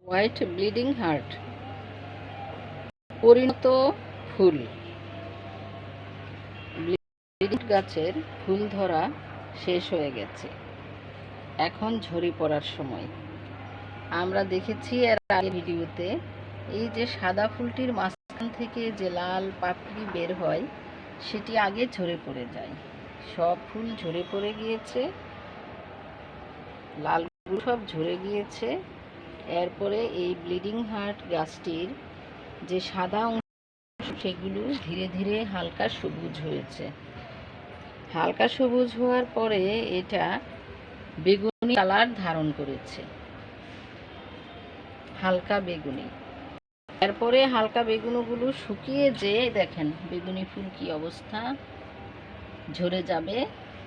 White bleeding heart পরিণত ফুল। Bleeding গাছের ফুল ধরা শেষ হয়ে গেছে, এখন ঝরে পড়ার সময়। আমরা দেখেছি এর আগের ভিডিওতে, এই যে সাদা ফুলটির মাঝখান থেকে যে লাল পাপড়ি বের হয় সেটি আগে ঝরে পড়ে যায়। সব ফুল ঝরে পড়ে গিয়েছে, লালগুলো সব ঝরে গিয়েছে। এরপরে এই ব্লিডিং হার্ট গাছটির যে সাদা অংশ সেগুলো ধীরে ধীরে হালকা সবুজ হয়েছে। হালকা সবুজ হওয়ার পরে এটা বেগুনি কালার ধারণ করেছে, হালকা বেগুনি। এরপরে হালকা বেগুনিগুলো শুকিয়ে যে দেখেন বেগুনি ফুল কি অবস্থা, ঝরে যাবে।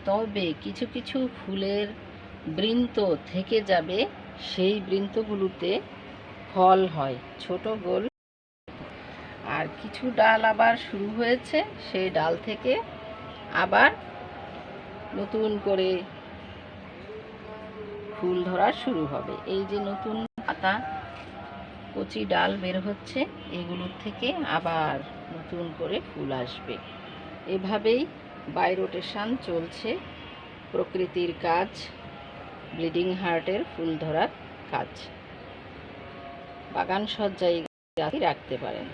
তবে কিছু কিছু ফুলের বৃন্ত থেকে যাবে, সেই বৃন্তগুলোতে ফল হয় ছোট গোল। আর কিছু ডাল আবার শুরু হয়েছে, সেই ডাল থেকে আবার নতুন করে ফুল ধরা শুরু হবে। এই যে নতুন পাতা, কচি ডাল বের হচ্ছে, এগুলোর থেকে আবার নতুন করে ফুল আসবে। এভাবেই বায়োরোটেশন চলছে, প্রকৃতির কাজ, ব্লিডিং হার্টের ফুল ধরার কাজ। বাগান সজ্জায় রাখতে পারেন।